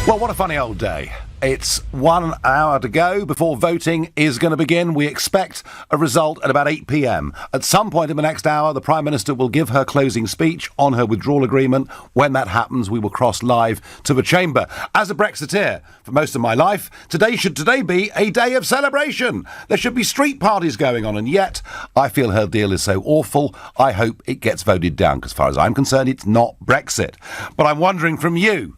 Well, what a funny old day. It's 1 hour to go before voting is going to begin. We expect a result at about 8 p.m. At some point in the next hour, the Prime Minister will give her closing speech on her withdrawal agreement. When that happens, we will cross live to the chamber. As a Brexiteer for most of my life, today should be a day of celebration. There should be street parties going on, and yet I feel her deal is so awful, I hope it gets voted down, because as far as I'm concerned, it's not Brexit. But I'm wondering from you,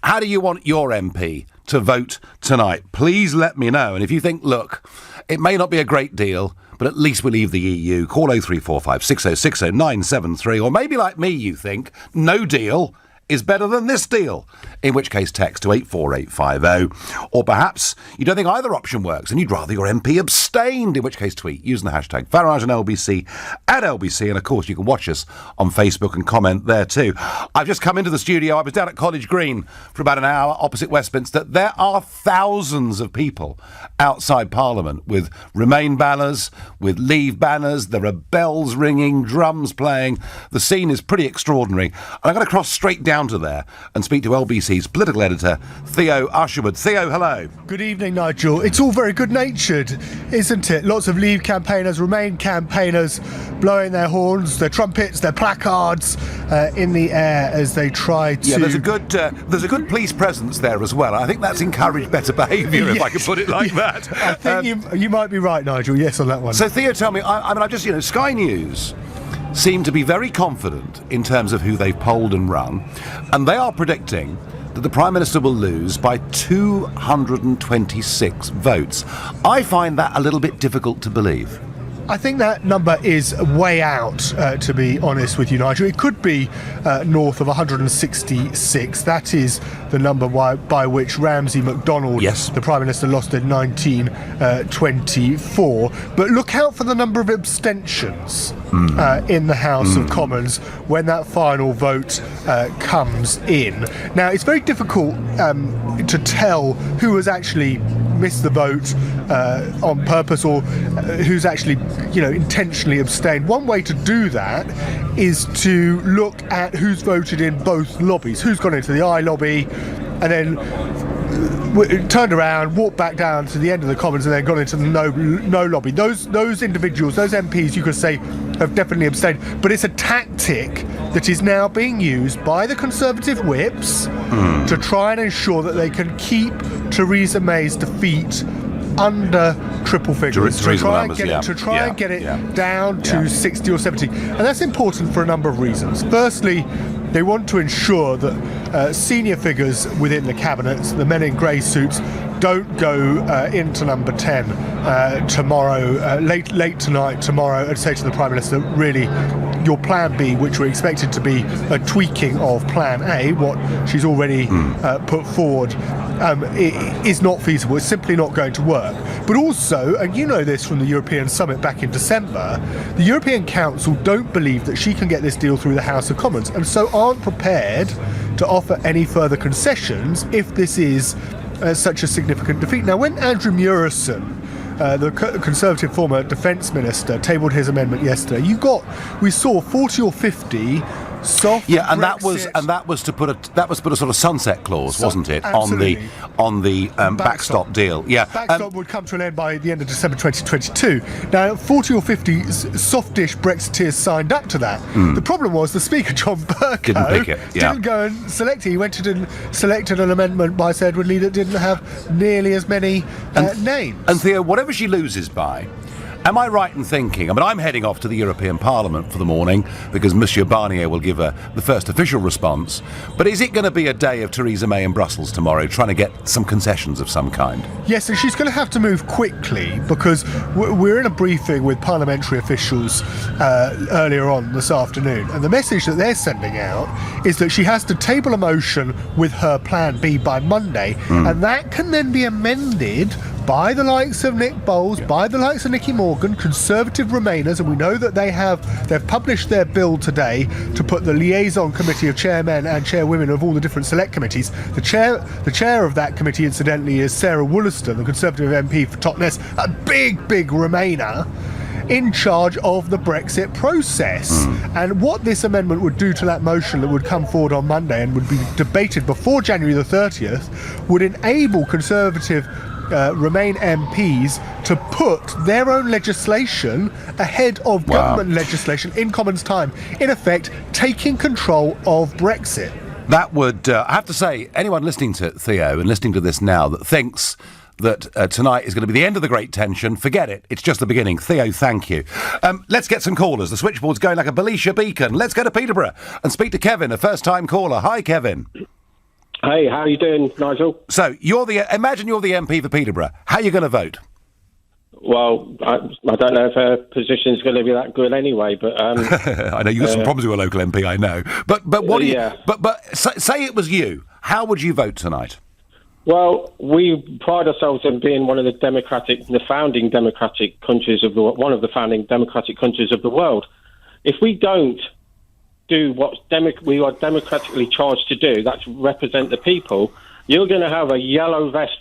how do you want your MP to vote tonight? Please let me know. And if you think, look, it may not be a great deal, but at least we leave the EU, call 0345 6060 973. Or maybe like me, you think, no deal is better than this deal, in which case text to 84850. Or perhaps you don't think either option works and you'd rather your MP abstained, in which case tweet using the hashtag Farage and LBC at LBC, and of course you can watch us on Facebook and comment there too. I've just come into the studio. I was down at College Green for about an hour opposite Westminster. There are thousands of people outside Parliament with Remain banners, with Leave banners. There are bells ringing, drums playing. The scene is pretty extraordinary. And I'm going to cross straight down to there and speak to LBC's political editor, Theo Usherwood. Theo, hello. Good evening, Nigel. It's all very good-natured, isn't it? Lots of Leave campaigners, Remain campaigners blowing their horns, their trumpets, their placards in the air as they try to... Yeah, there's a good police presence there as well. I think that's encouraged better behaviour, if I can put it like that. I think you might be right, Nigel. Yes, on that one. So, Theo, tell me, I just, Sky News seem to be very confident in terms of who they've polled and run, and they are predicting that the Prime Minister will lose by 226 votes. I find that a little bit difficult to believe. I think that number is way out, to be honest with you, Nigel. It could be north of 166. That is the number by which Ramsay MacDonald, yes, the Prime Minister, lost in 1924. But look out for the number of abstentions in the House of Commons when that final vote comes in. Now, it's very difficult to tell who has actually missed the vote on purpose or who's actually intentionally abstained. One way to do that is to look at who's voted in both lobbies, who's gone into the I lobby and then turned around, walked back down to the end of the Commons and then gone into the no lobby. Those individuals, those MPs, you could say, have definitely abstained. But it's a tactic that is now being used by the Conservative whips to try and ensure that they can keep Theresa May's defeat under triple figures, to try and get it down to 60 or 70. And that's important for a number of reasons. Firstly, they want to ensure that senior figures within the cabinets, the men in grey suits, don't go into number 10 tomorrow, late tonight, tomorrow, and say to the Prime Minister, really, your plan B, which we're expected to be a tweaking of plan A, what she's already put forward, is not feasible. It's simply not going to work. But also, and you know this from the European Summit back in December, the European Council don't believe that she can get this deal through the House of Commons, and so aren't prepared to offer any further concessions if this is such a significant defeat. Now, when Andrew Murison, the Conservative former Defence Minister, tabled his amendment yesterday, we saw 40 or 50 soft and Brexit. that was to put a sort of sunset clause, wasn't it, absolutely, on the backstop deal? Yeah, backstop would come to an end by the end of December 2022. Now, 40 or 50 softish Brexiteers signed up to that. The problem was the Speaker, John Bercow, didn't pick it. Didn't go and select it. He went and selected an amendment by Sir Edward Lee that didn't have nearly as many names. And Theo, whatever she loses by, am I right in thinking, I'm heading off to the European Parliament for the morning because Monsieur Barnier will give the first official response, but is it going to be a day of Theresa May in Brussels tomorrow trying to get some concessions of some kind? Yes, and she's going to have to move quickly because we're in a briefing with parliamentary officials earlier on this afternoon, and the message that they're sending out is that she has to table a motion with her plan B by Monday, and that can then be amended by the likes of Nick Bowles, by the likes of Nicky Morgan, Conservative Remainers, and we know that they've published their bill today to put the liaison committee of chairmen and chairwomen of all the different select committees. The chair of that committee, incidentally, is Sarah Wollaston, the Conservative MP for Totnes, a big Remainer, in charge of the Brexit process. And what this amendment would do to that motion that would come forward on Monday and would be debated before January the 30th would enable Conservative Remain MPs to put their own legislation ahead of government legislation in Commons time, in effect taking control of Brexit. That would, I have to say, anyone listening to Theo and listening to this now that thinks that tonight is going to be the end of the Great Tension, forget it. It's just the beginning. Theo, thank you. Let's get some callers. The switchboard's going like a Belisha beacon. Let's go to Peterborough and speak to Kevin, a first-time caller. Hi, Kevin. Hey, how are you doing, Nigel? So, imagine you're the MP for Peterborough. How are you going to vote? Well, I don't know if her position's going to be that good anyway, but... I know, you've got some problems with your local MP, I know. But what do you... Yeah. But say it was you. How would you vote tonight? Well, we pride ourselves in being one of the founding democratic countries of one of the founding democratic countries of the world. If we don't do what we are democratically charged to do, that's represent the people, you're going to have a yellow vest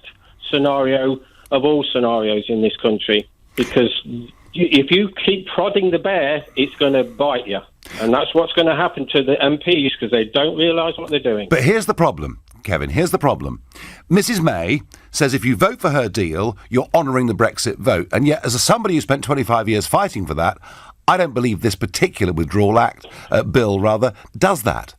scenario of all scenarios in this country, because if you keep prodding the bear, it's going to bite you. And that's what's going to happen to the MPs, because they don't realise what they're doing. But here's the problem, Kevin, here's the problem. Mrs May says if you vote for her deal, you're honouring the Brexit vote. And yet, as somebody who spent 25 years fighting for that, I don't believe this particular withdrawal bill does that.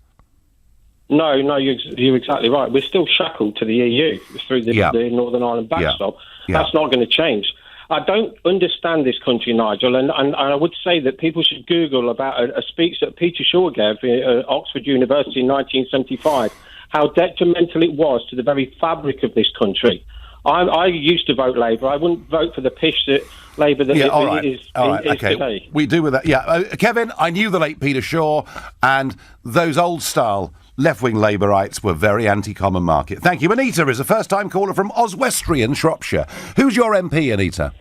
No, you're exactly right. We're still shackled to the EU through the Northern Ireland backstop. Yeah. That's not going to change. I don't understand this country, Nigel, and I would say that people should Google about a speech that Peter Shaw gave at Oxford University in 1975, how detrimental it was to the very fabric of this country. I used to vote Labour. I wouldn't vote for the pish that Labour is today. We do with that. Yeah, Kevin, I knew the late Peter Shaw, and those old-style left-wing Labourites were very anti-common market. Thank you. Anita is a first-time caller from Oswestry, Shropshire. Who's your MP, Anita?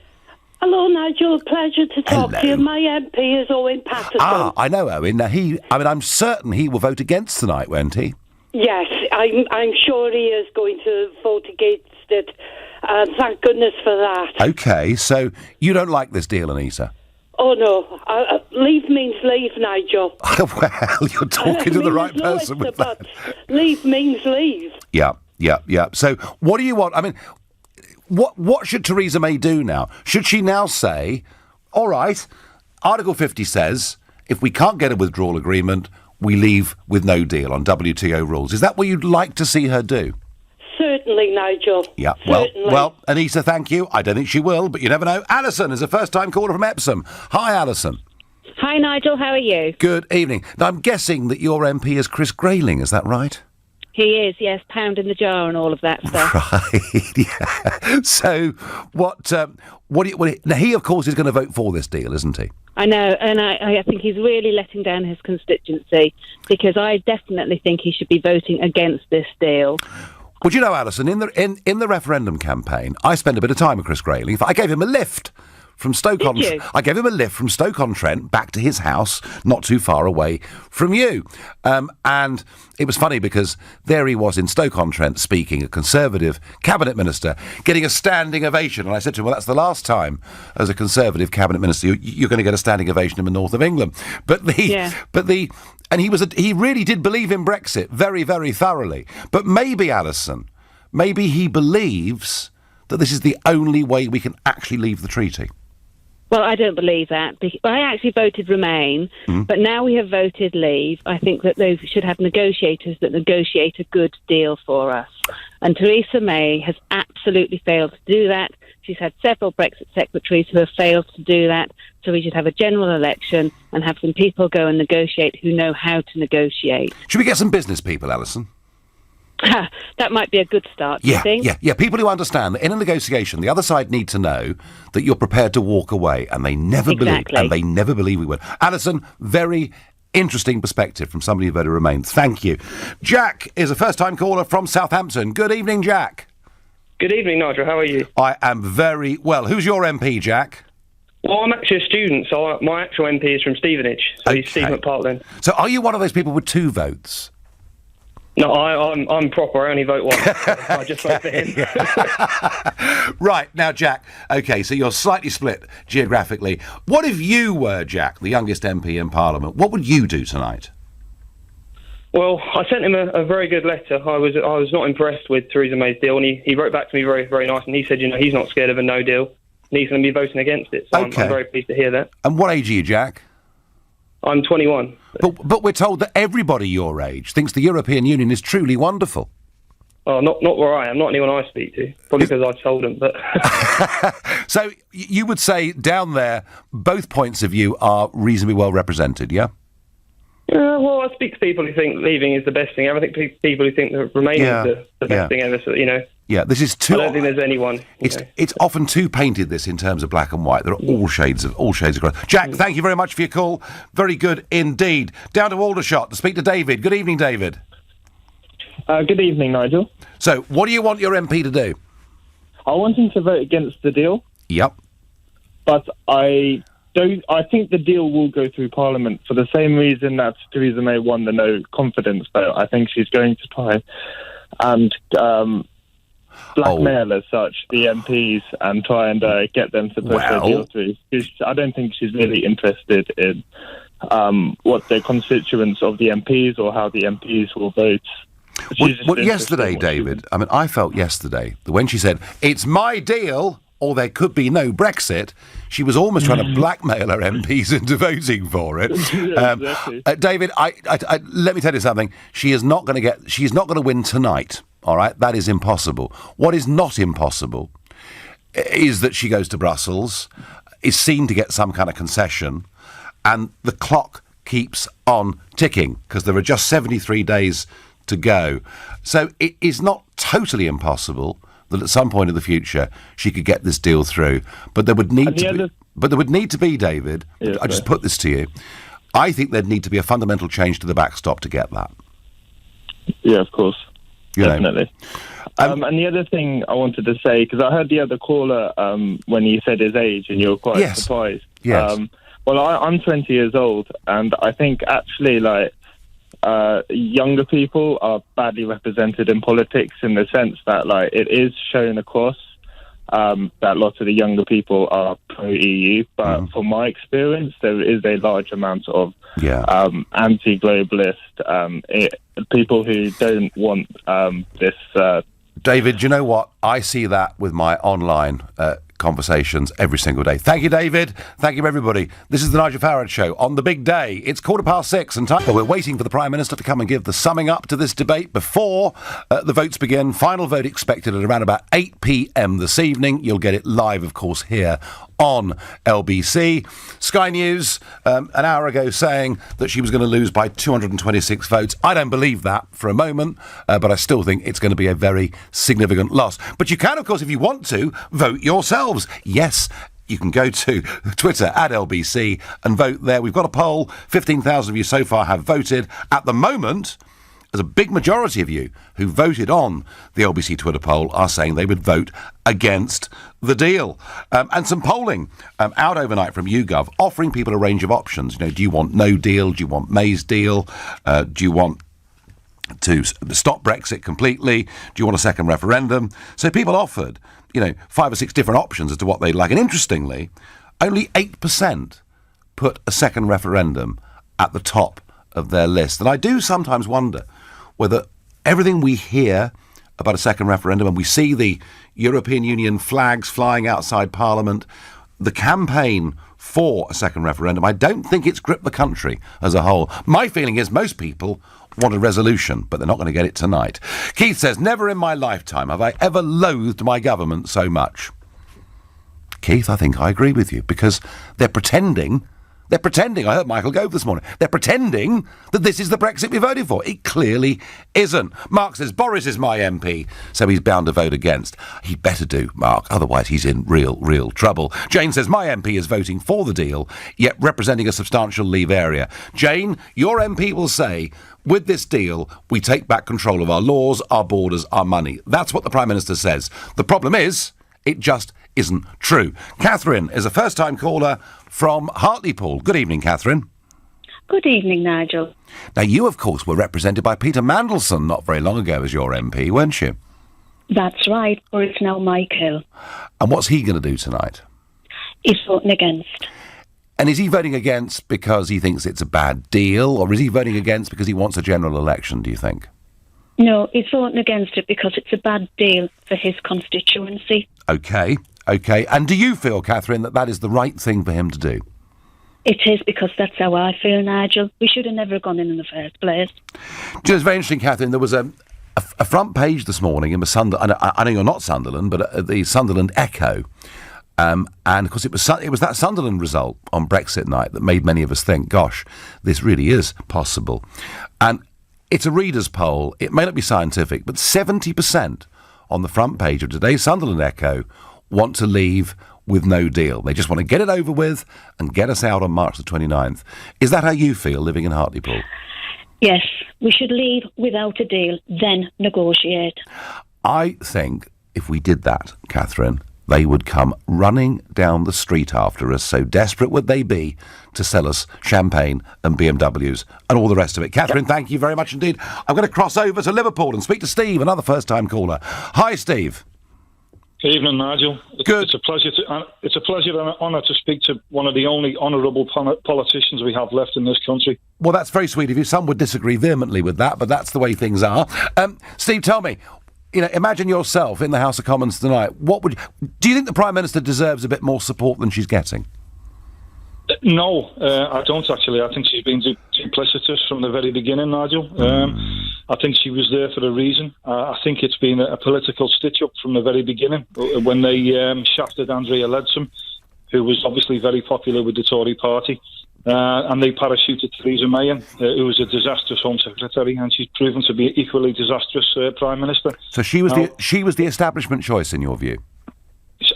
Hello, Nigel. Pleasure to talk to you. My MP is Owen Patterson. I know Owen. Now, I'm certain he will vote against tonight, won't he? Yes, I'm sure he is going to vote against it. Thank goodness for that. OK, so you don't like this deal, Anita? Oh, no. Leave means leave, Nigel. Well, you're talking to the right person with that. Leave means leave. Yeah. So what do you want? I mean, what should Theresa May do now? Should she now say, all right, Article 50 says, if we can't get a withdrawal agreement, we leave with no deal on WTO rules? Is that what you'd like to see her do? Certainly, Nigel. Yeah, Certainly. Well, Anita, thank you. I don't think she will, but you never know. Alison is a first-time caller from Epsom. Hi, Alison. Hi, Nigel. How are you? Good evening. Now, I'm guessing that your MP is Chris Grayling, is that right? He is, yes. Pound in the jar and all of that stuff. Right, yeah. So, now, he, of course, is going to vote for this deal, isn't he? I know, and I think he's really letting down his constituency, because I definitely think he should be voting against this deal. Would you know, Alison, in the referendum campaign, I spent a bit of time with Chris Grayling. I gave him a lift from Stoke-on-Trent. I gave him a lift from Stoke-on-Trent back to his house, not too far away from you. And it was funny because there he was in Stoke-on-Trent speaking, a Conservative cabinet minister, getting a standing ovation. And I said to him, well, that's the last time as a Conservative cabinet minister you're going to get a standing ovation in the north of England. And he really did believe in Brexit very, very thoroughly. But maybe, Alison, he believes that this is the only way we can actually leave the treaty. Well, I don't believe that. I actually voted Remain, but now we have voted Leave. I think that they should have negotiators that negotiate a good deal for us. And Theresa May has absolutely failed to do that. She's had several Brexit secretaries who have failed to do that. So we should have a general election and have some people go and negotiate who know how to negotiate. Should we get some business people, Alison? That might be a good start, do you think? Yeah. People who understand that in a negotiation, the other side need to know that you're prepared to walk away, and they never believe we would. Alison, very interesting perspective from somebody who voted Remain. Thank you. Jack is a first-time caller from Southampton. Good evening, Jack. Good evening, Nigel. How are you? I am very well. Who's your MP, Jack? Well, I'm actually a student, so my actual MP is from Stevenage. So he's Steve McPartland. So are you one of those people with 2 votes? No, I'm proper. I only vote once. I just vote for him. Right, now, Jack, OK, so you're slightly split geographically. What if you were, Jack, the youngest MP in Parliament? What would you do tonight? Well, I sent him a very good letter. I was not impressed with Theresa May's deal, and he wrote back to me very, very nice, and he said, he's not scared of a no deal, and he's going to be voting against it. So I'm very pleased to hear that. And what age are you, Jack? I'm 21. But we're told that everybody your age thinks the European Union is truly wonderful. Oh, not where I am, not anyone I speak to. Probably because I told them, but... So you would say down there, both points of view are reasonably well represented, yeah? Yeah, well, I speak to people who think leaving is the best thing ever. I think people who think that remaining is the best thing ever, so, Yeah, this is too... I don't think there's anyone... It's often too painted, this, in terms of black and white. There are all shades of grey. Jack, thank you very much for your call. Very good indeed. Down to Aldershot to speak to David. Good evening, David. Good evening, Nigel. So, what do you want your MP to do? I want him to vote against the deal. Yep. But I think the deal will go through Parliament for the same reason that Theresa May won the no confidence vote. I think she's going to try and blackmail as such the MPs and try and get them to push their deal through. I don't think she's really interested in what the constituents of the MPs or how the MPs will vote. Well, yesterday, David, I felt yesterday that when she said, it's my deal, or there could be no Brexit, she was almost trying to blackmail her MPs into voting for it. Exactly. David, let me tell you something. She's not going to win tonight, all right? That is impossible. What is not impossible is that she goes to Brussels, is seen to get some kind of concession, and the clock keeps on ticking, because there are just 73 days to go. So it is not totally impossible that at some point in the future she could get this deal through. But there would need to be, David, I just put this to you, I think there'd need to be a fundamental change to the backstop to get that. Yeah, of course. Definitely. And the other thing I wanted to say, because I heard the other caller when he said his age, and you were quite surprised. Yes. Well, I'm 20 years old, and I think actually, younger people are badly represented in politics in the sense that, it is shown across that lots of the younger people are pro-EU, but from my experience, there is a large amount of anti-globalist people who don't want this... David, do you know what? I see that with my online conversations every single day. Thank you, David. Thank you, everybody. This is the Nigel Farage Show on the big day. It's 6:15 and time. Well, we're waiting for the Prime Minister to come and give the summing up to this debate before the votes begin. Final vote expected at around about 8 p.m. this evening. You'll get it live, of course, here on LBC. Sky News an hour ago saying that she was going to lose by 226 votes. I don't believe that for a moment, but I still think it's going to be a very significant loss. But you can, of course, if you want to, vote yourselves. Yes, you can go to Twitter at LBC and vote there. We've got a poll. 15,000 of you so far have voted. At the moment, there's a big majority of you who voted on the LBC Twitter poll are saying they would vote against the deal. And some polling out overnight from YouGov offering people a range of options. Do you want no deal? Do you want May's deal? Do you want to stop Brexit completely? Do you want a second referendum? So people offered, 5 or 6 different options as to what they'd like. And interestingly, only 8% put a second referendum at the top of their list. And I do sometimes wonder whether everything we hear about a second referendum, and we see the European Union flags flying outside Parliament, the campaign for a second referendum, I don't think it's gripped the country as a whole. My feeling is most people want a resolution, but they're not going to get it tonight. Keith says, never in my lifetime have I ever loathed my government so much. Keith, I think I agree with you, because they're pretending, I heard Michael Gove this morning, they're pretending that this is the Brexit we voted for. It clearly isn't. Mark says, Boris is my MP, so he's bound to vote against. He better do, Mark, otherwise he's in real trouble. Jane says, my MP is voting for the deal, yet representing a substantial Leave area. Jane, your MP will say, with this deal, we take back control of our laws, our borders, our money. That's what the Prime Minister says. The problem is, it just isn't true. Catherine is a first-time caller from Hartlepool. Good evening, Catherine. Good evening, Nigel. Now, you, of course, were represented by Peter Mandelson not very long ago as your MP, weren't you? That's right, or it's now Michael. And what's he going to do tonight? He's voting against. And is he voting against because he thinks it's a bad deal, or is he voting against because he wants a general election, do you think? No, he's voting against it because it's a bad deal for his constituency. OK. And do you feel, Catherine, that is the right thing for him to do? It is, because that's how I feel, Nigel. We should have never gone in the first place. It's very interesting, Catherine. There was a front page this morning in the Sunderland. I know you're not Sunderland, but the Sunderland Echo. And of course, it was that Sunderland result on Brexit night that made many of us think, gosh, this really is possible. And it's a reader's poll. It may not be scientific, but 70% on the front page of today's Sunderland Echo want to leave with no deal. They just want to get it over with and get us out on March the 29th. Is that how you feel, living in Hartlepool? Yes, we should leave without a deal, then negotiate. I think if we did that, Catherine, they would come running down the street after us, so desperate would they be to sell us champagne and BMWs and all the rest of it. Catherine, thank you very much indeed. I'm going to cross over to Liverpool and speak to Steve, another first-time caller. Hi, Steve. Good evening, Nigel. Good. It's a pleasure and an honour to speak to one of the only honourable politicians we have left in this country. Well, that's very sweet of you. Some would disagree vehemently with that, but that's the way things are. Steve, tell me, imagine yourself in the House of Commons tonight. Do you think the Prime Minister deserves a bit more support than she's getting? No, I don't actually. I think she's been duplicitous from the very beginning, Nigel. I think she was there for a reason. I think it's been a political stitch-up from the very beginning when they shafted Andrea Leadsom, who was obviously very popular with the Tory party, and they parachuted Theresa May in, who was a disastrous Home Secretary, and she's proven to be an equally disastrous Prime Minister. So she was the establishment choice, in your view?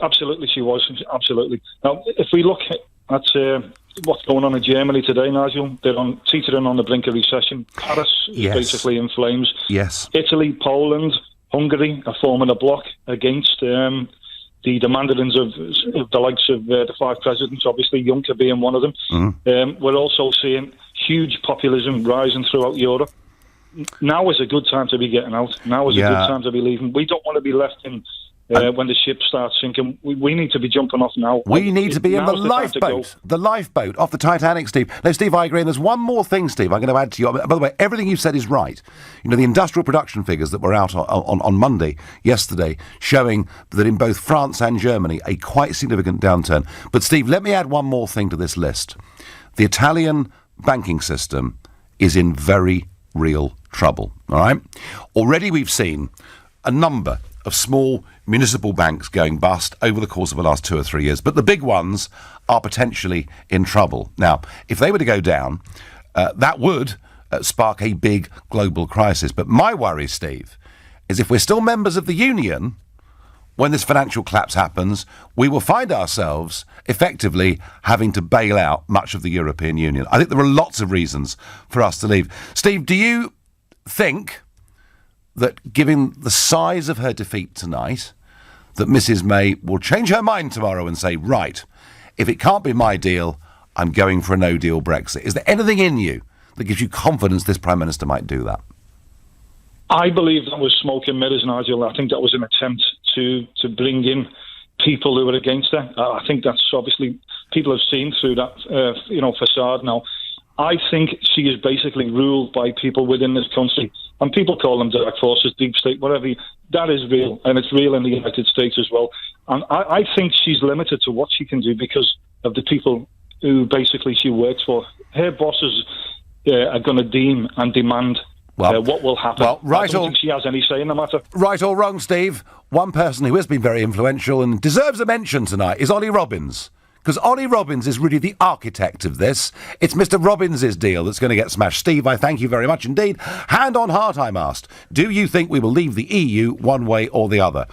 Absolutely, she was. Absolutely. Now, if we look at what's going on in Germany today, Nigel, they're teetering on the brink of recession. Paris is basically in flames. Yes. Italy, Poland, Hungary are forming a bloc against the demanderings of the likes of the five presidents, obviously Juncker being one of them. Mm-hmm. We're also seeing huge populism rising throughout Europe. Now is a good time to be getting out. Now is a good time to be leaving. We don't want to be left in when the ship starts sinking. We need to be jumping off now. We need to be in the lifeboat off the Titanic, Steve. No, Steve, I agree. And there's one more thing, Steve, I'm going to add to you. By the way, everything you've said is right. The industrial production figures that were out on Monday, yesterday, showing that in both France and Germany, a quite significant downturn. But, Steve, let me add one more thing to this list. The Italian banking system is in very real trouble, all right? Already we've seen a number of small municipal banks going bust over the course of the last 2 or 3 years, but the big ones are potentially in trouble. Now, if they were to go down, that would spark a big global crisis. But my worry, Steve, is if we're still members of the Union, when this financial collapse happens, we will find ourselves effectively having to bail out much of the European Union. I think there are lots of reasons for us to leave. Steve, do you think that, given the size of her defeat tonight, that Mrs May will change her mind tomorrow and say, right, if it can't be my deal, I'm going for a no-deal Brexit? Is there anything in you that gives you confidence this Prime Minister might do that? I believe that was smoke and mirrors, Nigel. I think that was an attempt to bring in people who were against her. I think that's obviously, people have seen through that facade now. I think she is basically ruled by people within this country. And people call them dark forces, deep state, whatever. That is real, and it's real in the United States as well. And I think she's limited to what she can do because of the people who basically she works for. Her bosses are going to deem and demand what will happen. Well, I don't think she has any say in the matter. Right or wrong, Steve, one person who has been very influential and deserves a mention tonight is Ollie Robbins. Because Ollie Robbins is really the architect of this. It's Mr. Robbins' deal that's going to get smashed. Steve, I thank you very much indeed. Hand on heart, I'm asked, do you think we will leave the EU one way or the other?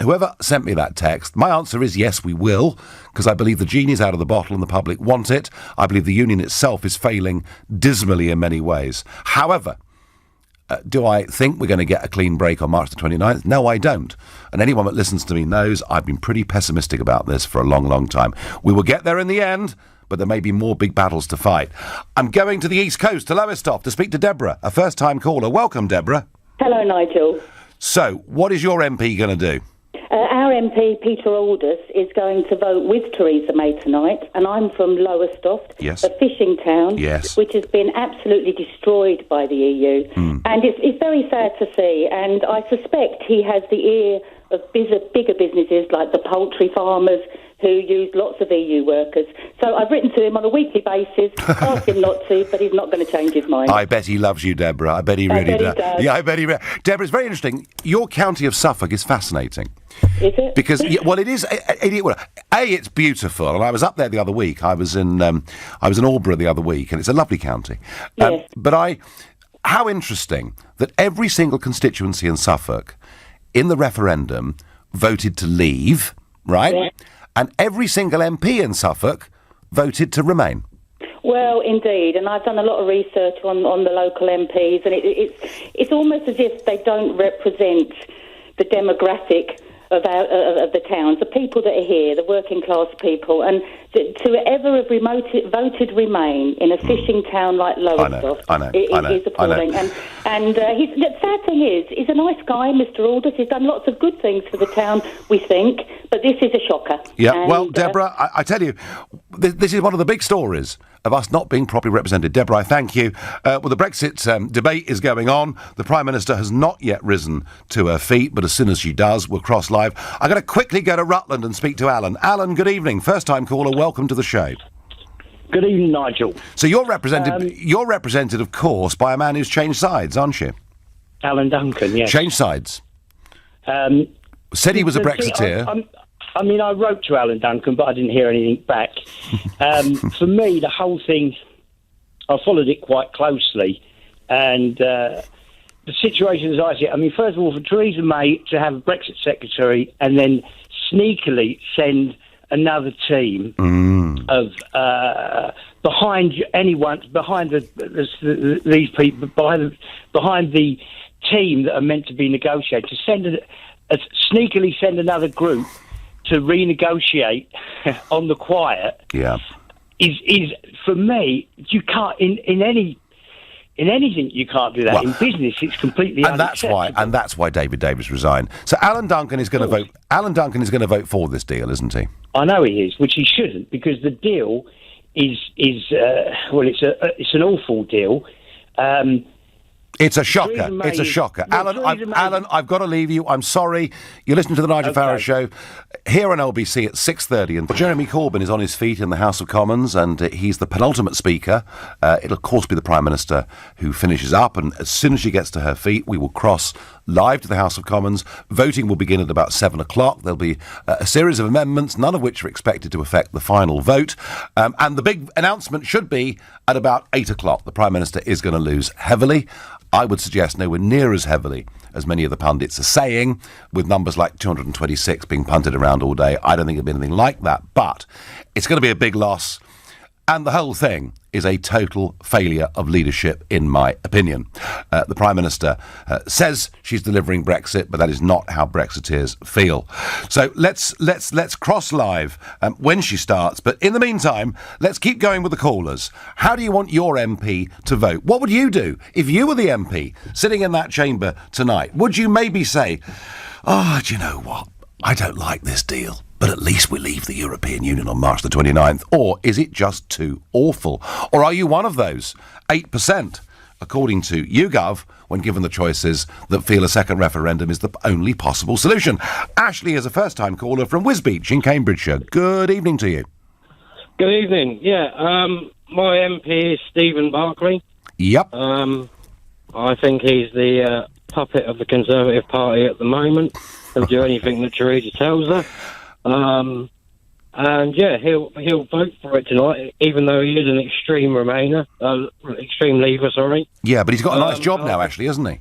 Whoever sent me that text, my answer is yes, we will, because I believe the genie's out of the bottle and the public want it. I believe the union itself is failing dismally in many ways. However, do I think we're going to get a clean break on March the 29th? No, I don't. And anyone that listens to me knows I've been pretty pessimistic about this for a long, long time. We will get there in the end, but there may be more big battles to fight. I'm going to the East Coast, to Lowestoft, to speak to Deborah, a first-time caller. Welcome, Deborah. Hello, Nigel. So, what is your MP going to do? Our MP, Peter Aldous, is going to vote with Theresa May tonight, and I'm from Lowestoft, yes, a fishing town, yes, which has been absolutely destroyed by the EU. And it's very sad to see, and I suspect he has the ear of bigger businesses like the poultry farmers who use lots of EU workers. So I've written to him on a weekly basis, asked him not to, but he's not going to change his mind. I bet he loves you, Deborah. I bet he really does. Yeah, I bet he... Deborah, it's very interesting. Your county of Suffolk is fascinating. Is it? Because, well, it is. It's beautiful, and I was up there the other week. I was in Albury the other week, and it's a lovely county. Yes. But how interesting that every single constituency in Suffolk, in the referendum, voted to leave, right? Yeah. And every single MP in Suffolk voted to remain. Well, indeed, and I've done a lot of research on the local MPs, and it's almost as if they don't represent the demographic of the towns, the people that are here, the working class people, and to ever have voted Remain in a fishing town like Lowestoft, is appalling. And the sad thing is, he's a nice guy, Mr. Aldous. He's done lots of good things for the town, we think, but this is a shocker. Yeah, and, well, Deborah, I tell you, this is one of the big stories of us not being properly represented. Deborah, I thank you. Well, the Brexit debate is going on. The Prime Minister has not yet risen to her feet, but as soon as she does, we'll cross live. I'm going to quickly go to Rutland and speak to Alan. Alan, good evening. First-time caller, welcome to the show. Good evening, Nigel. So you're represented, of course, by a man who's changed sides, aren't you? Alan Duncan, yes. Changed sides. Said he was a Brexiteer. I wrote to Alan Duncan, but I didn't hear anything back. For me, the whole thing, I followed it quite closely. And the situation as I see it, first of all, for Theresa May to have a Brexit secretary and then sneakily send another team of behind these people, behind the team that are meant to be negotiated, to sneakily send another group to renegotiate on the quiet. Yeah, is for me, you can't in anything you can't do that. Well, in business, it's completely unacceptable. And that's why David Davis resigned. So Alan Duncan is going to vote. Alan Duncan is going to vote for this deal, isn't he? I know he is, which he shouldn't, because the deal is it's an awful deal. It's a shocker. It's a shocker. No, Alan, I've got to leave you. I'm sorry. You're listening to the Nigel Farage Show here on LBC at 6:30. And Jeremy Corbyn is on his feet in the House of Commons, and he's the penultimate speaker. It'll, of course, be the Prime Minister who finishes up. And as soon as she gets to her feet, we will cross live to the House of Commons. Voting will begin at about 7 o'clock. There'll be a series of amendments, none of which are expected to affect the final vote. And the big announcement should be at about 8 o'clock. The Prime Minister is going to lose heavily. I would suggest nowhere near as heavily as many of the pundits are saying, with numbers like 226 being punted around all day. I don't think it'll be anything like that, but it's going to be a big loss. And the whole thing is a total failure of leadership, in my opinion. The Prime Minister says she's delivering Brexit, but that is not how Brexiteers feel. So let's cross live when she starts. But in the meantime, let's keep going with the callers. How do you want your MP to vote? What would you do if you were the MP sitting in that chamber tonight? Would you maybe say, do you know what? I don't like this deal, but at least we leave the European Union on March the 29th. Or is it just too awful? Or are you one of those 8%, according to YouGov, when given the choices, that feel a second referendum is the only possible solution? Ashley is a first-time caller from Wisbech in Cambridgeshire. Good evening to you. Good evening. Yeah, my MP is Stephen Barclay. Yep. I think he's the puppet of the Conservative Party at the moment. He'll do anything that Theresa tells her. And yeah, he'll vote for it tonight, even though he is an extreme leaver, sorry. Yeah, but he's got a nice job now, actually, hasn't he?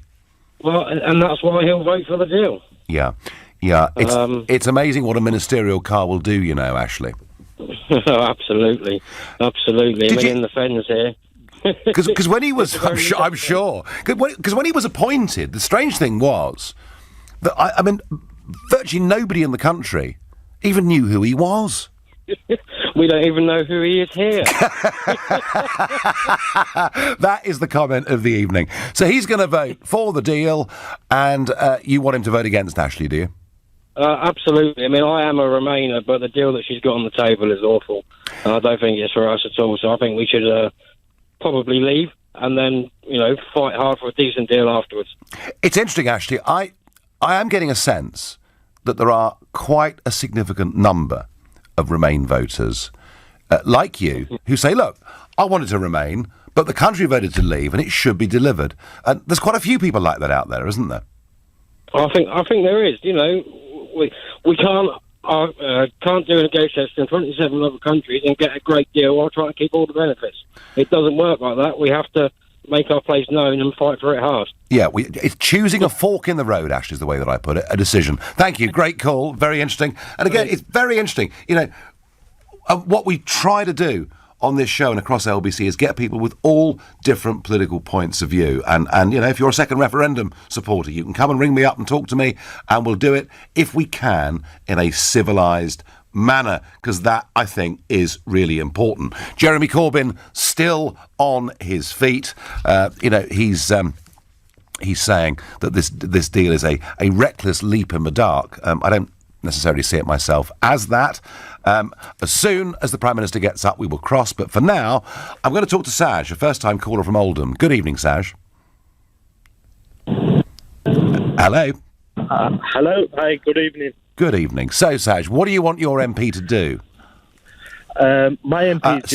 Well, and that's why he'll vote for the deal. Yeah. It's amazing what a ministerial car will do, you know, Ashley. Absolutely. In the fens here. Because when he was, I'm sure, because when he was appointed, the strange thing was that, I mean, virtually nobody in the country even knew who he was. We don't even know who he is here. That is the comment of the evening. So he's going to vote for the deal, and you want him to vote against, Ashley, do you? Absolutely. I mean, I am a Remainer, but the deal that she's got on the table is awful. And I don't think it's for us at all. So I think we should probably leave and then, fight hard for a decent deal afterwards. It's interesting, actually. I am getting a sense that there are quite a significant number of Remain voters, like you, who say, look, I wanted to remain, but the country voted to leave and it should be delivered. And there's quite a few people like that out there, isn't there? I think there is. We can't do a negotiation in 27 other countries and get a great deal while trying to keep all the benefits. It doesn't work like that. We have to make our place known and fight for it hard. Yeah, it's choosing a fork in the road, actually, is the way that I put it, a decision. Thank you, great call, very interesting. And again, it's very interesting, what we try to do on this show and across LBC is get people with all different political points of view. And if you're a second referendum supporter, you can come and ring me up and talk to me, and we'll do it, if we can, in a civilised manner, because that, I think, is really important. Jeremy Corbyn still on his feet. He's saying that this deal is a reckless leap in the dark. I don't necessarily see it myself as that. As soon as the Prime Minister gets up, we will cross. But for now, I'm going to talk to Saj, a first-time caller from Oldham. Good evening, Saj. Hello. Hello. Hi, good evening. Good evening. So, Saj, what do you want your MP to do? My MP...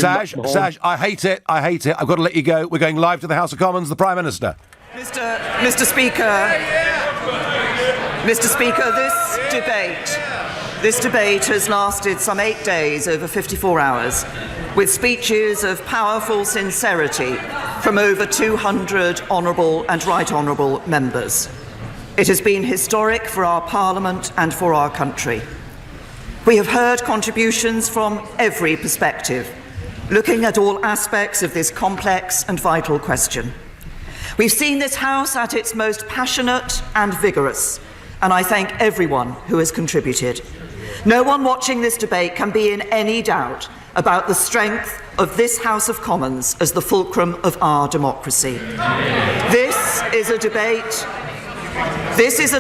Saj, I hate it. I've got to let you go. We're going live to the House of Commons, the Prime Minister. Mr. Speaker, this debate has lasted some 8 days, over 54 hours, with speeches of powerful sincerity from over 200 honourable and right honourable members. It has been historic for our Parliament and for our country. We have heard contributions from every perspective, looking at all aspects of this complex and vital question. We've seen this House at its most passionate and vigorous, and I thank everyone who has contributed. No one watching this debate can be in any doubt about the strength of this House of Commons as the fulcrum of our democracy. This is a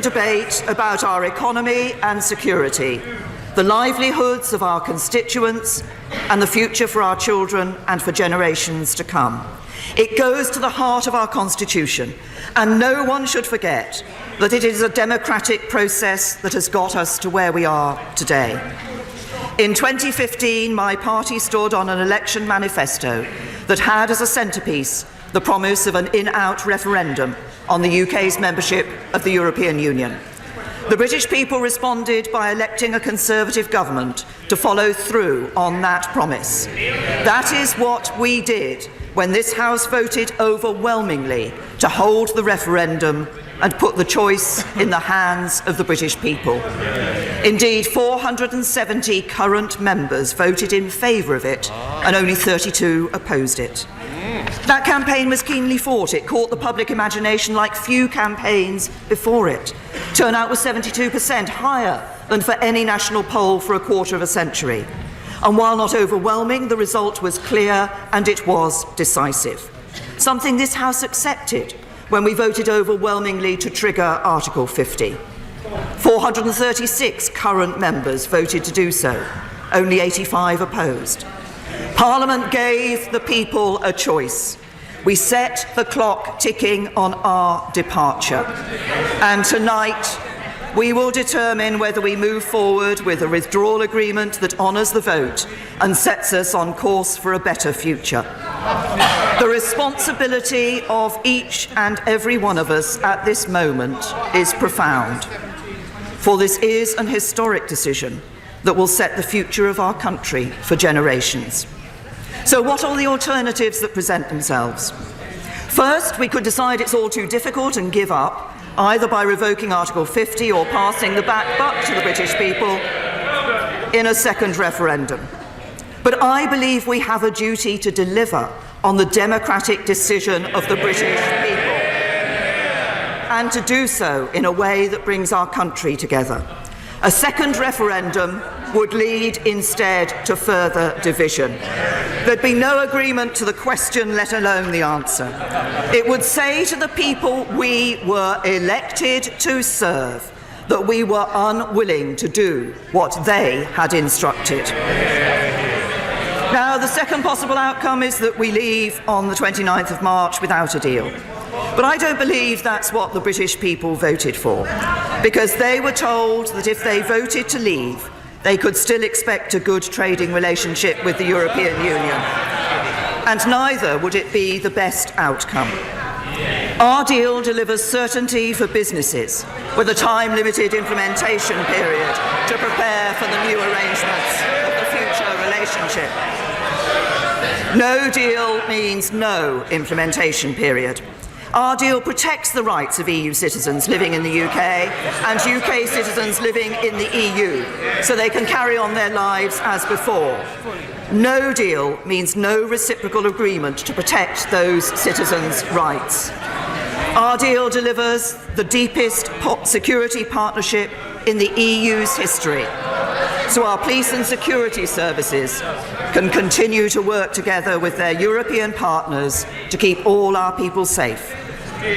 debate about our economy and security, the livelihoods of our constituents, and the future for our children and for generations to come. It goes to the heart of our Constitution, and no one should forget that it is a democratic process that has got us to where we are today. In 2015, my party stood on an election manifesto that had as a centrepiece the promise of an in-out referendum on the UK's membership of the European Union. The British people responded by electing a Conservative government to follow through on that promise. That is what we did when this House voted overwhelmingly to hold the referendum and put the choice in the hands of the British people. Indeed, 470 current members voted in favour of it, and only 32 opposed it. That campaign was keenly fought. It caught the public imagination like few campaigns before it. Turnout was 72%, higher than for any national poll for a quarter of a century. And while not overwhelming, the result was clear and it was decisive. Something this House accepted when we voted overwhelmingly to trigger Article 50. 436 current members voted to do so, only 85 opposed. Parliament gave the people a choice. We set the clock ticking on our departure. And tonight, we will determine whether we move forward with a withdrawal agreement that honours the vote and sets us on course for a better future. The responsibility of each and every one of us at this moment is profound, for this is an historic decision that will set the future of our country for generations. So what are the alternatives that present themselves? First, we could decide it's all too difficult and give up, either by revoking Article 50 or passing the back buck to the British people in a second referendum. But I believe we have a duty to deliver on the democratic decision of the British people, and to do so in a way that brings our country together. A second referendum would lead instead to further division. There'd be no agreement to the question, let alone the answer. It would say to the people we were elected to serve that we were unwilling to do what they had instructed. Now, the second possible outcome is that we leave on the 29th of March without a deal. But I don't believe that's what the British people voted for, because they were told that if they voted to leave, they could still expect a good trading relationship with the European Union. And neither would it be the best outcome. Our deal delivers certainty for businesses with a time-limited implementation period to prepare for the new arrangements of the future relationship. No deal means no implementation period. Our deal protects the rights of EU citizens living in the UK and UK citizens living in the EU, so they can carry on their lives as before. No deal means no reciprocal agreement to protect those citizens' rights. Our deal delivers the deepest security partnership in the EU's history, so our police and security services can continue to work together with their European partners to keep all our people safe.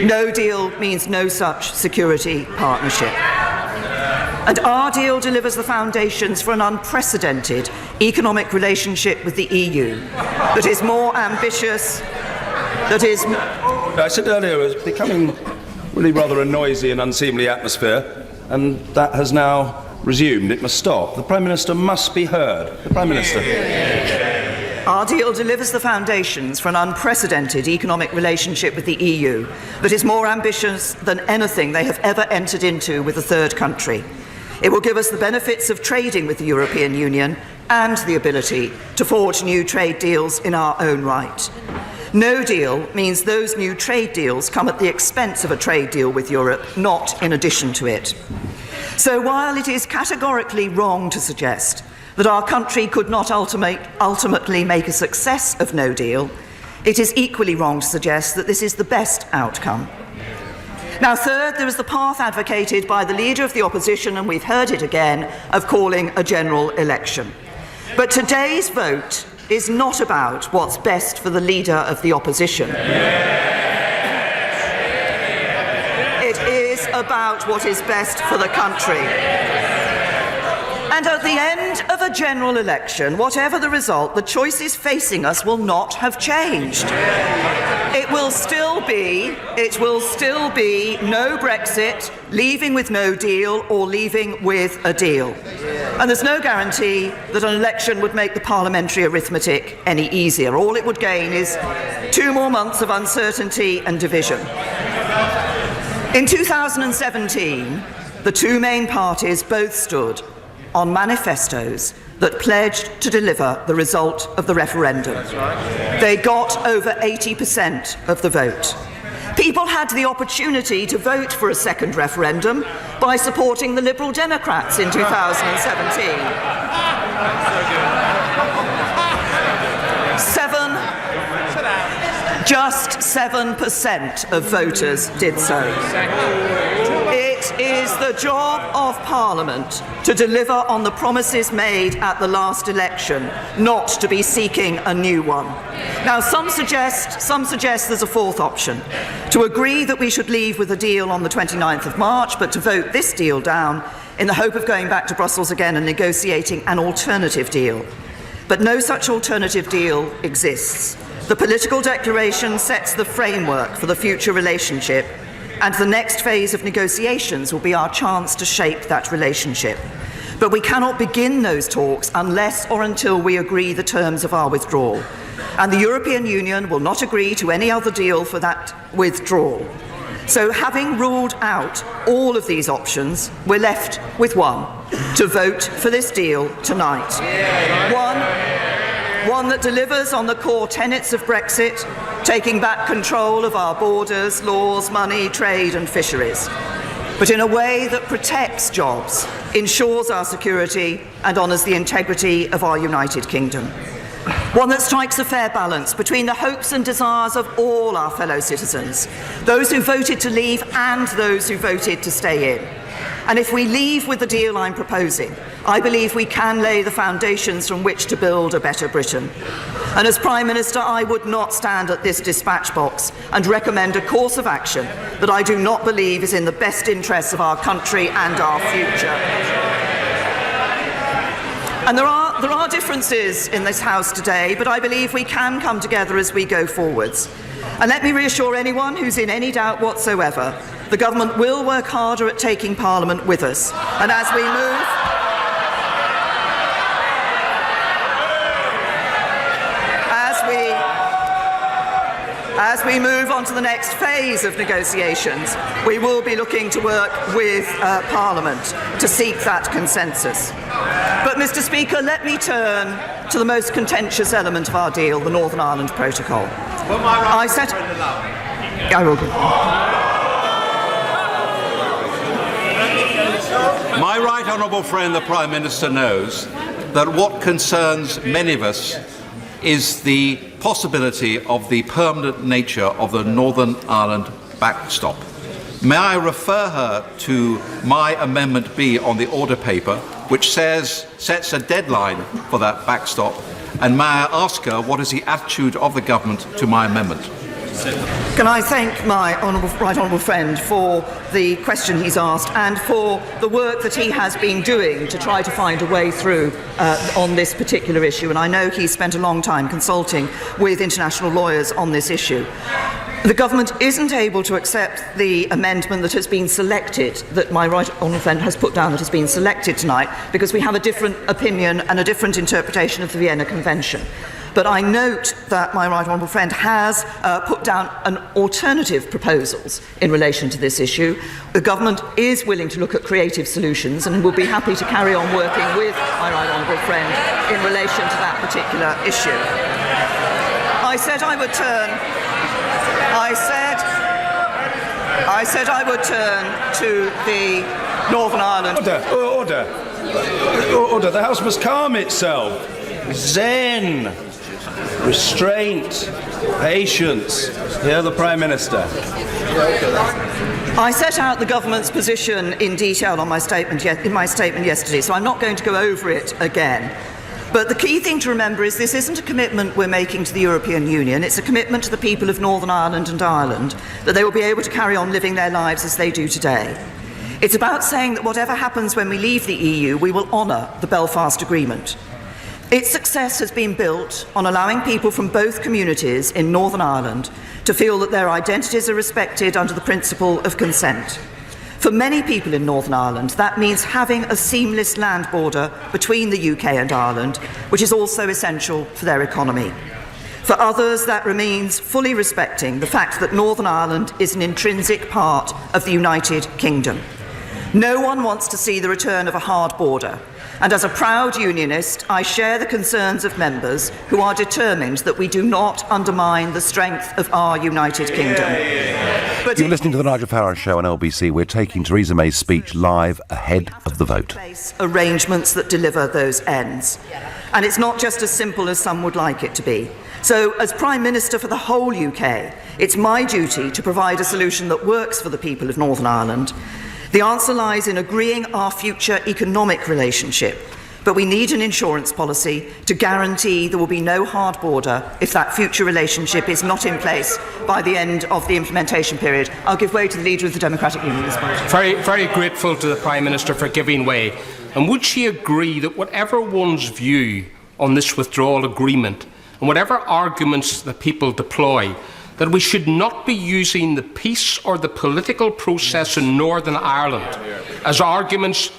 No deal means no such security partnership. And our deal delivers the foundations for an unprecedented economic relationship with the EU that is more ambitious, that is... I said earlier it was becoming really rather a noisy and unseemly atmosphere, and that has now resumed. It must stop. The Prime Minister must be heard. The Prime Minister. Our deal delivers the foundations for an unprecedented economic relationship with the EU that is more ambitious than anything they have ever entered into with a third country. It will give us the benefits of trading with the European Union and the ability to forge new trade deals in our own right. No deal means those new trade deals come at the expense of a trade deal with Europe, not in addition to it. So while it is categorically wrong to suggest that our country could not ultimately make a success of no deal, it is equally wrong to suggest that this is the best outcome. Now, third, there is the path advocated by the Leader of the Opposition, and we've heard it again, of calling a general election. But today's vote is not about what's best for the Leader of the Opposition. It is about what is best for the country. And at the end of a general election, whatever the result, the choices facing us will not have changed. It will still be no Brexit, leaving with no deal, or leaving with a deal. And there's no guarantee that an election would make the parliamentary arithmetic any easier. All it would gain is 2 more months of uncertainty and division. In 2017, the two main parties both stood on manifestos that pledged to deliver the result of the referendum. They got over 80% of the vote. People had the opportunity to vote for a second referendum by supporting the Liberal Democrats in 2017. Just 7% of voters did so. It is the job of Parliament to deliver on the promises made at the last election, not to be seeking a new one. Now, some suggest there's a fourth option, to agree that we should leave with a deal on the 29th of March, but to vote this deal down in the hope of going back to Brussels again and negotiating an alternative deal. But no such alternative deal exists. The political declaration sets the framework for the future relationship, and the next phase of negotiations will be our chance to shape that relationship. But we cannot begin those talks unless or until we agree the terms of our withdrawal. And the European Union will not agree to any other deal for that withdrawal. So, having ruled out all of these options, we're left with one: to vote for this deal tonight. One that delivers on the core tenets of Brexit, taking back control of our borders, laws, money, trade and fisheries, but in a way that protects jobs, ensures our security and honours the integrity of our United Kingdom. One that strikes a fair balance between the hopes and desires of all our fellow citizens, those who voted to leave and those who voted to stay in. And if we leave with the deal I'm proposing, I believe we can lay the foundations from which to build a better Britain. And as Prime Minister, I would not stand at this dispatch box and recommend a course of action that I do not believe is in the best interests of our country and our future. And there are differences in this House today, but I believe we can come together as we go forwards. And let me reassure anyone who's in any doubt whatsoever, the government will work harder at taking Parliament with us. And as we move on to the next phase of negotiations, we will be looking to work with Parliament to seek that consensus. But, Mr. Speaker, let me turn to the most contentious element of our deal, the Northern Ireland Protocol. My right honourable friend, the Prime Minister, knows that what concerns many of us is the possibility of the permanent nature of the Northern Ireland backstop. May I refer her to my Amendment B on the order paper, which sets a deadline for that backstop, and may I ask her what is the attitude of the government to my amendment? Can I thank my right honourable friend for the question he's asked and for the work that he has been doing to try to find a way through on this particular issue. And I know he's spent a long time consulting with international lawyers on this issue. The government isn't able to accept the amendment that has been selected, that my right honourable friend has put down that has been selected tonight, because we have a different opinion and a different interpretation of the Vienna Convention. But I note that my right honourable friend has put down an alternative proposals in relation to this issue. The government is willing to look at creative solutions and will be happy to carry on working with my right honourable friend in relation to that particular issue. I said I would turn to the Northern Ireland. Order. The House must calm itself. Zen. Restraint. Patience. Hear the Prime Minister. I set out the government's position in detail on my statement yesterday, so I'm not going to go over it again. But the key thing to remember is this isn't a commitment we're making to the European Union. It's a commitment to the people of Northern Ireland and Ireland that they will be able to carry on living their lives as they do today. It's about saying that whatever happens when we leave the EU, we will honour the Belfast Agreement. Its success has been built on allowing people from both communities in Northern Ireland to feel that their identities are respected under the principle of consent. For many people in Northern Ireland, that means having a seamless land border between the UK and Ireland, which is also essential for their economy. For others, that means fully respecting the fact that Northern Ireland is an intrinsic part of the United Kingdom. No one wants to see the return of a hard border, and as a proud unionist, I share the concerns of members who are determined that we do not undermine the strength of our United Kingdom. But you're listening to the Nigel Farage Show on LBC. We're taking Theresa May's speech live ahead of the vote. Arrangements that deliver those ends. And it's not just as simple as some would like it to be. So, as Prime Minister for the whole UK, it's my duty to provide a solution that works for the people of Northern Ireland. The answer lies in agreeing our future economic relationship, but we need an insurance policy to guarantee there will be no hard border if that future relationship is not in place by the end of the implementation period. I'll give way to the Leader of the Democratic Unionist Party. Very, very grateful to the Prime Minister for giving way. And would she agree that whatever one's view on this withdrawal agreement and whatever arguments that people deploy, that we should not be using the peace or the political process in Northern Ireland as arguments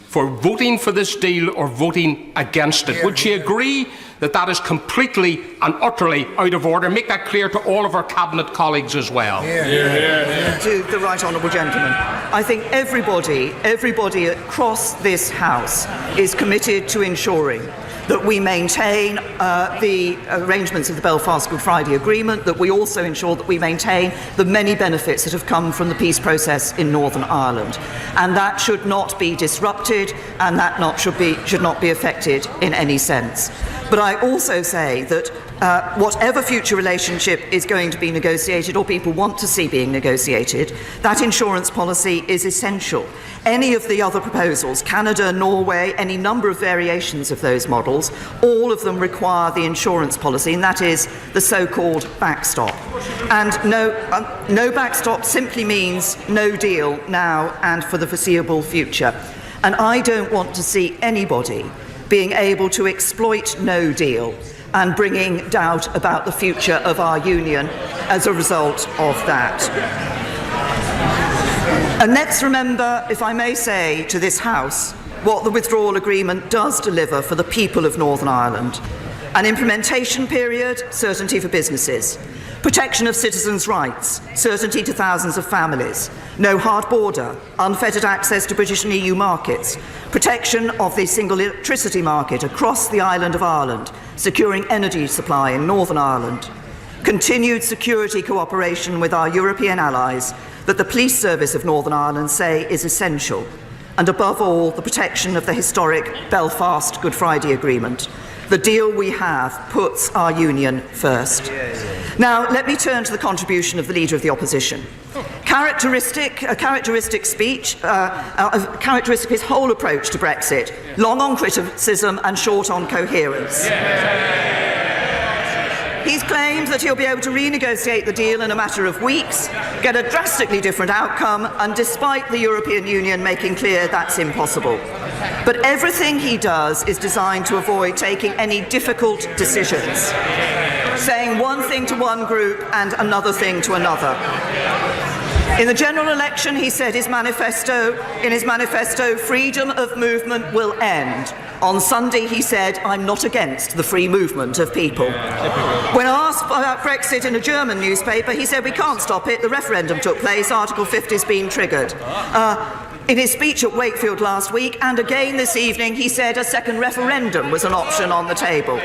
for voting for this deal or voting against it? Would she agree that that is completely and utterly out of order? Make that clear to all of our Cabinet colleagues as well. To the right honourable gentleman, I think everybody across this House is committed to ensuring that we maintain the arrangements of the Belfast Good Friday Agreement, that we also ensure that we maintain the many benefits that have come from the peace process in Northern Ireland. And that should not be disrupted, and that should not be affected in any sense. But I also say that whatever future relationship is going to be negotiated or people want to see being negotiated, that insurance policy is essential. Any of the other proposals, Canada, Norway, any number of variations of those models, all of them require the insurance policy, and that is the so-called backstop. And no backstop simply means no deal now and for the foreseeable future. And I don't want to see anybody being able to exploit no deal and bringing doubt about the future of our union as a result of that. And let's remember, if I may say to this House, what the withdrawal agreement does deliver for the people of Northern Ireland. An implementation period, certainty for businesses. Protection of citizens' rights, certainty to thousands of families. No hard border, unfettered access to British and EU markets. Protection of the single electricity market across the island of Ireland, securing energy supply in Northern Ireland. Continued security cooperation with our European allies that the police service of Northern Ireland say is essential. And above all, the protection of the historic Belfast Good Friday Agreement. The deal we have puts our union first. Now, let me turn to the contribution of the Leader of the Opposition. Characteristic of his whole approach to Brexit, long on criticism and short on coherence. He's claimed that he'll be able to renegotiate the deal in a matter of weeks, get a drastically different outcome, and despite the European Union making clear that's impossible. But everything he does is designed to avoid taking any difficult decisions, saying one thing to one group and another thing to another. In the general election, he said in his manifesto, freedom of movement will end. On Sunday, he said, I'm not against the free movement of people. When asked about Brexit in a German newspaper, he said, we can't stop it. The referendum took place. Article 50 has been triggered. In his speech at Wakefield last week, and again this evening, he said a second referendum was an option on the table.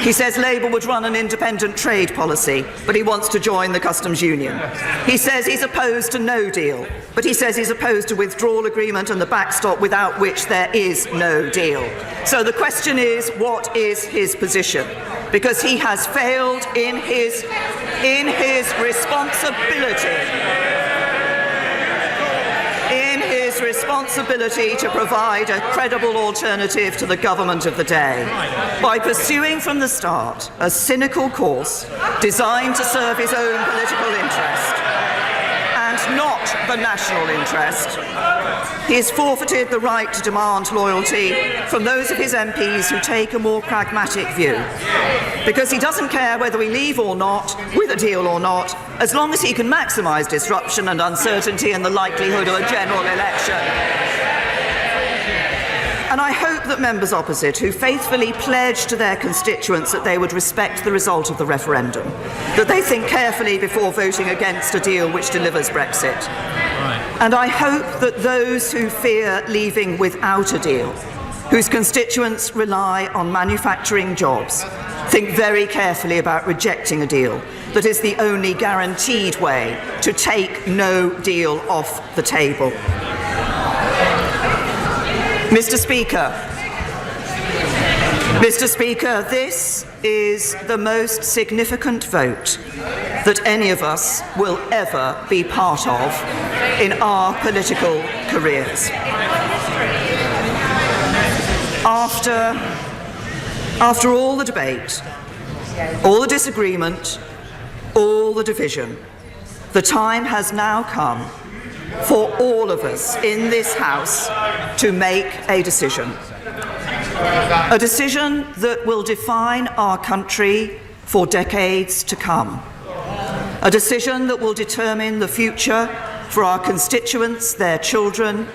He says Labour would run an independent trade policy, but he wants to join the customs union. He says he's opposed to no deal, but he says he's opposed to withdrawal agreement and the backstop without which there is no deal. So the question is, what is his position? Because he has failed in his responsibility to provide a credible alternative to the government of the day by pursuing from the start a cynical course designed to serve his own political interest and not the national interest. He has forfeited the right to demand loyalty from those of his MPs who take a more pragmatic view, because he doesn't care whether we leave or not, with a deal or not, as long as he can maximise disruption and uncertainty and the likelihood of a general election. And I hope that members opposite, who faithfully pledged to their constituents that they would respect the result of the referendum, that they think carefully before voting against a deal which delivers Brexit. And I hope that those who fear leaving without a deal, whose constituents rely on manufacturing jobs, think very carefully about rejecting a deal that is the only guaranteed way to take no deal off the table. Mr. Speaker, this is the most significant vote that any of us will ever be part of in our political careers. After all the debate, all the disagreement, all the division, the time has now come for all of us in this House to make a decision. A decision that will define our country for decades to come. A decision that will determine the future for our constituents, their children,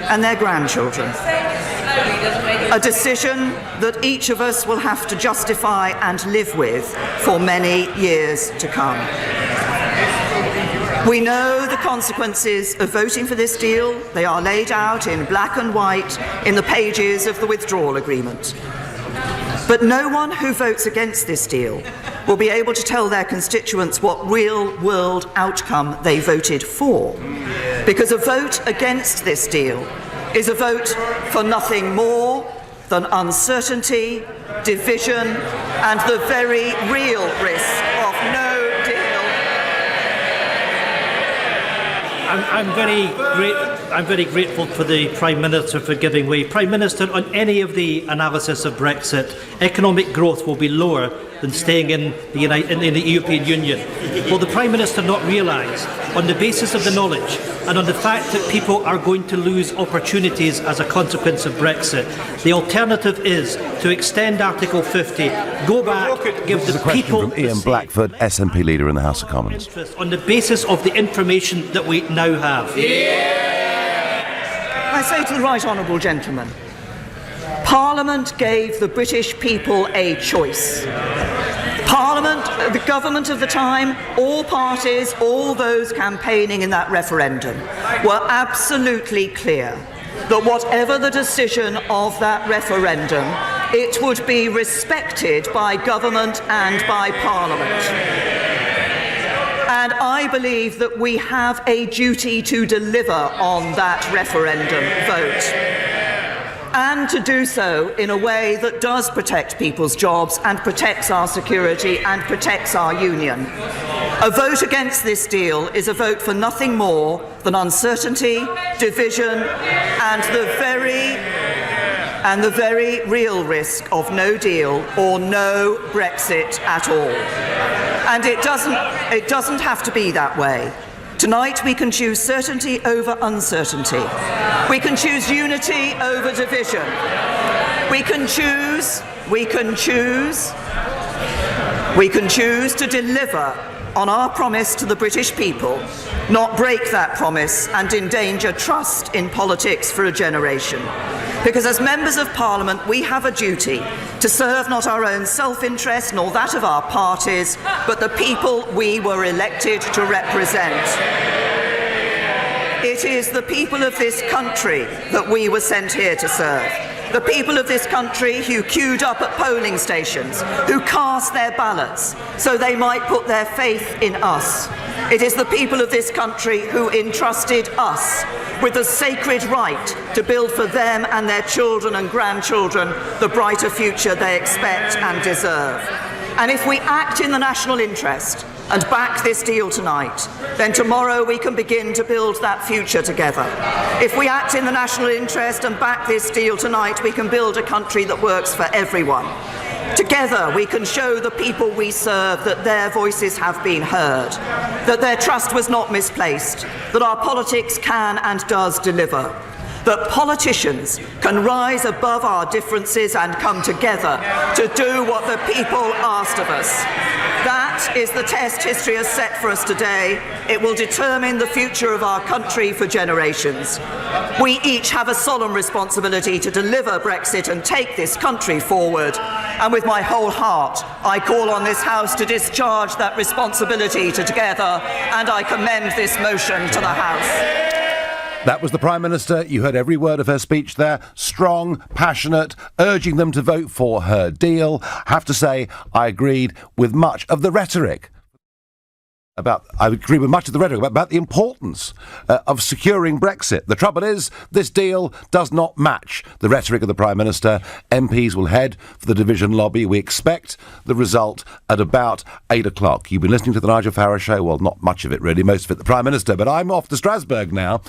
and their grandchildren. A decision that each of us will have to justify and live with for many years to come. We know the consequences of voting for this deal. They are laid out in black and white in the pages of the withdrawal agreement. But no one who votes against this deal will be able to tell their constituents what real-world outcome they voted for, because a vote against this deal is a vote for nothing more than uncertainty, division, and the very real risk of no deal. I'm very grateful for the Prime Minister for giving way. Prime Minister, on any of the analysis of Brexit, economic growth will be lower than staying in the European Union. Will the Prime Minister not realise, on the basis of the knowledge and on the fact that people are going to lose opportunities as a consequence of Brexit, the alternative is to extend Article 50, go back, give the people... From Ian Blackford, SNP leader in the House of Commons. On the basis of the information that we now have. I say to the right honourable gentleman, Parliament gave the British people a choice. Parliament, the government of the time, all parties, all those campaigning in that referendum were absolutely clear that whatever the decision of that referendum, it would be respected by government and by Parliament. And I believe that we have a duty to deliver on that referendum vote, and to do so in a way that does protect people's jobs and protects our security and protects our union. A vote against this deal is a vote for nothing more than uncertainty, division, and the very real risk of no deal or no Brexit at all. And it doesn't have to be that way. Tonight we can choose certainty over uncertainty. We can choose unity over division. We can choose to deliver on our promise to the British people, not break that promise and endanger trust in politics for a generation. Because as members of Parliament, we have a duty to serve not our own self-interest nor that of our parties, but the people we were elected to represent. It is the people of this country that we were sent here to serve. The people of this country who queued up at polling stations, who cast their ballots so they might put their faith in us. It is the people of this country who entrusted us with the sacred right to build for them and their children and grandchildren the brighter future they expect and deserve. And if we act in the national interest and back this deal tonight, then tomorrow we can begin to build that future together. If we act in the national interest and back this deal tonight, we can build a country that works for everyone. Together we can show the people we serve that their voices have been heard, that their trust was not misplaced, that our politics can and does deliver, that politicians can rise above our differences and come together to do what the people asked of us. That is the test history has set for us today. It will determine the future of our country for generations. We each have a solemn responsibility to deliver Brexit and take this country forward. And with my whole heart, I call on this House to discharge that responsibility together, and I commend this motion to the House. That was the Prime Minister. You heard every word of her speech there. Strong, passionate, urging them to vote for her deal. I have to say, I agreed with much of the rhetoric about the importance of securing Brexit. The trouble is, this deal does not match the rhetoric of the Prime Minister. MPs will head for the division lobby. We expect the result at about 8 o'clock. You've been listening to the Nigel Farage Show. Well, not much of it, really. Most of it, the Prime Minister. But I'm off to Strasbourg now.